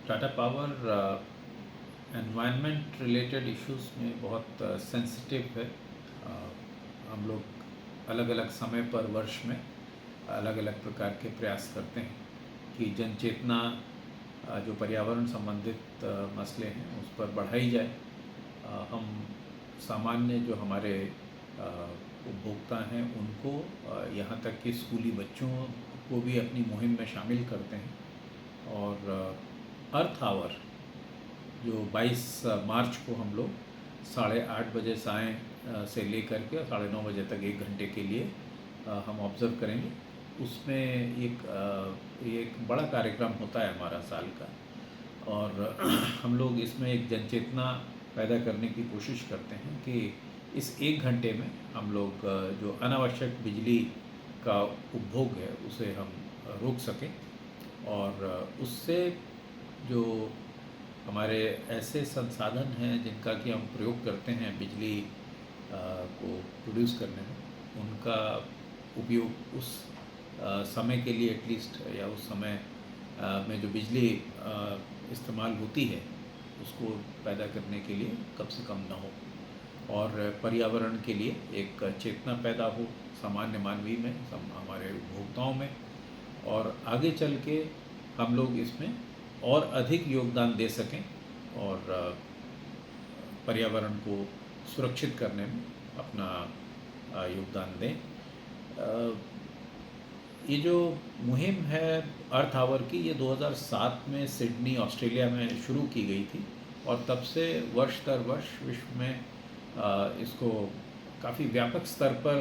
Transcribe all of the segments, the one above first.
Tata power environment related issues में बहुत sensitive है। हम लोग अलग अलग समय पर वर्ष में अलग अलग प्रकार के प्रयास करते हैं कि जन चेतना जो पर्यावरण संबंधित मसले हैं उस पर बढ़ाई जाए। हम सामान्य जो हमारे उपभोक्ता हैं उनको यहाँ तक कि स्कूली बच्चों को भी अपनी मुहिम में शामिल करते हैं। और अर्थ आवर जो 22 मार्च को हम लोग 8:30 बजे साय से लेकर के 9:30 बजे तक 1 घंटे के लिए हम ऑब्ज़र्व करेंगे। उसमें एक बड़ा कार्यक्रम होता है हमारा साल का, और हम लोग इसमें एक जनचेतना पैदा करने की कोशिश करते हैं कि इस 1 घंटे में हम लोग जो अनावश्यक बिजली का उपभोग है उसे हम रोक सकें, और उससे जो हमारे ऐसे संसाधन हैं जिनका कि हम प्रयोग करते हैं बिजली को प्रोड्यूस करने में, उनका उपयोग उस समय के लिए एटलीस्ट, या उस समय में जो बिजली इस्तेमाल होती है उसको पैदा करने के लिए कम से कम ना हो, और पर्यावरण के लिए एक चेतना पैदा हो सामान्य मानवीय में, हमारे उपभोक्ताओं में, और आगे चल के हम लोग इसमें और अधिक योगदान दे सकें और पर्यावरण को सुरक्षित करने में अपना योगदान दें। ये जो मुहिम है अर्थ आवर की, ये 2007 में सिडनी ऑस्ट्रेलिया में शुरू की गई थी, और तब से वर्ष दर वर्ष विश्व में इसको काफ़ी व्यापक स्तर पर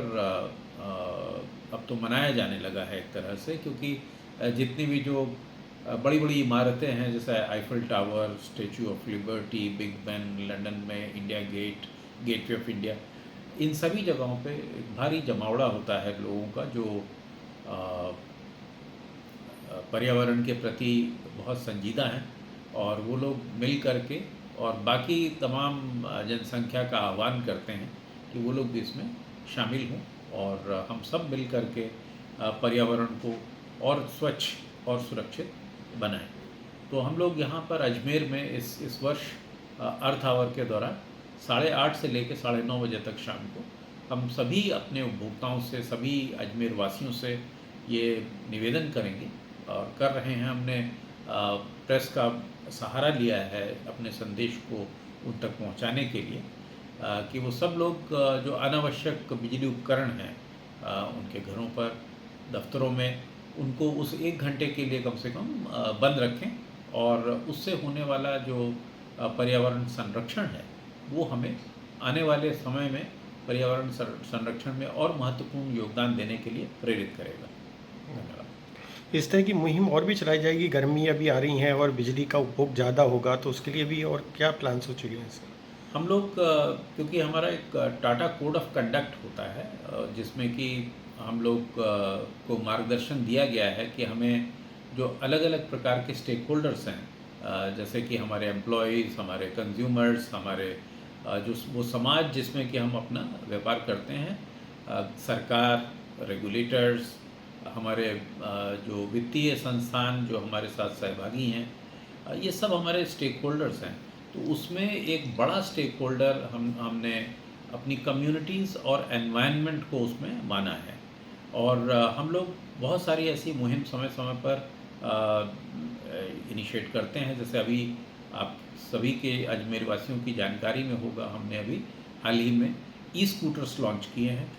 अब तो मनाया जाने लगा है एक तरह से, क्योंकि जितनी भी जो बड़ी बड़ी इमारतें हैं जैसे Eiffel Tower, Statue of Liberty, Big Ben London में, India Gate, Gateway of India, इन सभी जगहों पे एक भारी जमावड़ा होता है लोगों का जो पर्यावरण के प्रति बहुत संजीदा हैं, और वो लोग मिल करके और बाकी तमाम जनसंख्या का आह्वान करते हैं कि वो लोग भी इसमें शामिल हों, और हम सब मिल करके पर्यावरण को और स्वच्छ और सुरक्षित बनाएं। तो हम लोग यहाँ पर अजमेर में इस वर्ष अर्थ आवर के दौरान 8:30 से लेकर 9:30 बजे तक शाम को हम सभी अपने उपभोक्ताओं से, सभी अजमेर वासियों से ये निवेदन करेंगे और कर रहे हैं। हमने प्रेस का सहारा लिया है अपने संदेश को उन तक पहुंचाने के लिए, कि वो सब लोग जो अनावश्यक बिजली उपकरण हैं उनके घरों पर, दफ्तरों में, उनको उस 1 घंटे के लिए कम से कम बंद रखें, और उससे होने वाला जो पर्यावरण संरक्षण है वो हमें आने वाले समय में पर्यावरण संरक्षण में और महत्वपूर्ण योगदान देने के लिए प्रेरित करेगा। धन्यवाद। इस तरह की मुहिम और भी चलाई जाएगी? गर्मी अभी आ रही हैं और बिजली का उपभोग ज़्यादा होगा, तो उसके लिए भी और क्या प्लान हो चुके हैं सर? हम लोग क्योंकि हमारा एक टाटा कोड ऑफ कंडक्ट होता है जिसमें कि हम लोग को मार्गदर्शन दिया गया है कि हमें जो अलग अलग प्रकार के स्टेक होल्डर्स हैं, जैसे कि हमारे एम्प्लॉयज़, हमारे कंज्यूमर्स, हमारे जो वो समाज जिसमें कि हम अपना व्यापार करते हैं, सरकार, रेगुलेटर्स, हमारे जो वित्तीय संस्थान जो हमारे साथ सहभागी हैं, ये सब हमारे स्टेक होल्डर्स हैं। तो उसमें एक बड़ा स्टेक होल्डर हमने अपनी कम्युनिटीज़ और एनवायरनमेंट को उसमें माना है, और हम लोग बहुत सारी ऐसी मुहिम समय समय पर इनिशिएट करते हैं। जैसे अभी आप सभी के अजमेर वासियों की जानकारी में होगा, हमने अभी हाल ही में ई स्कूटर्स लॉन्च किए हैं।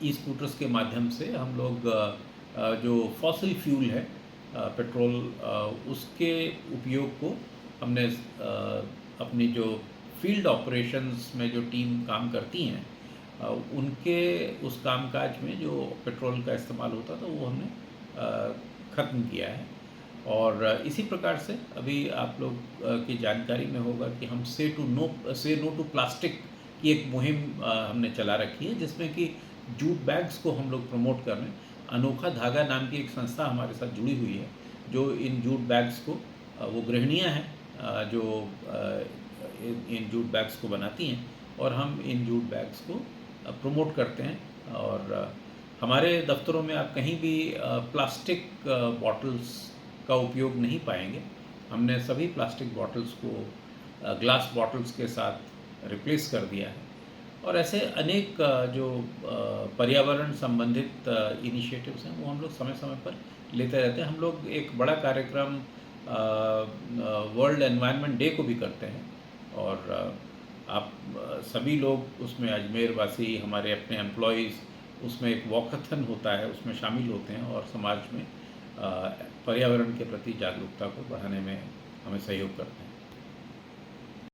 ई स्कूटर्स के माध्यम से हम लोग जो फॉसिल फ्यूल है, पेट्रोल, उसके उपयोग को हमने अपनी जो फील्ड ऑपरेशंस में जो टीम काम करती हैं उनके उस कामकाज में जो पेट्रोल का इस्तेमाल होता था वो हमने ख़त्म किया है। और इसी प्रकार से अभी आप लोग की जानकारी में होगा कि हम से नो टू प्लास्टिक की एक मुहिम हमने चला रखी है, जिसमें कि जूट बैग्स को हम लोग प्रमोट कर रहे हैं। अनोखा धागा नाम की एक संस्था हमारे साथ जुड़ी हुई है जो इन जूट बैग्स को, वो गृहिणियाँ हैं जो इन जूट बैग्स को बनाती हैं, और हम इन जूट बैग्स को प्रमोट करते हैं। और हमारे दफ्तरों में आप कहीं भी प्लास्टिक बॉटल्स का उपयोग नहीं पाएंगे। हमने सभी प्लास्टिक बॉटल्स को ग्लास बॉटल्स के साथ रिप्लेस कर दिया है। और ऐसे अनेक जो पर्यावरण संबंधित इनिशिएटिव्स हैं वो हम लोग समय समय पर लेते रहते हैं। हम लोग एक बड़ा कार्यक्रम वर्ल्ड एनवायरनमेंट डे को भी करते हैं और आप सभी लोग उसमें, अजमेर वासी, हमारे अपने एम्प्लॉइज़, उसमें एक वॉकथन होता है, उसमें शामिल होते हैं और समाज में पर्यावरण के प्रति जागरूकता को बढ़ाने में हमें सहयोग करते हैं।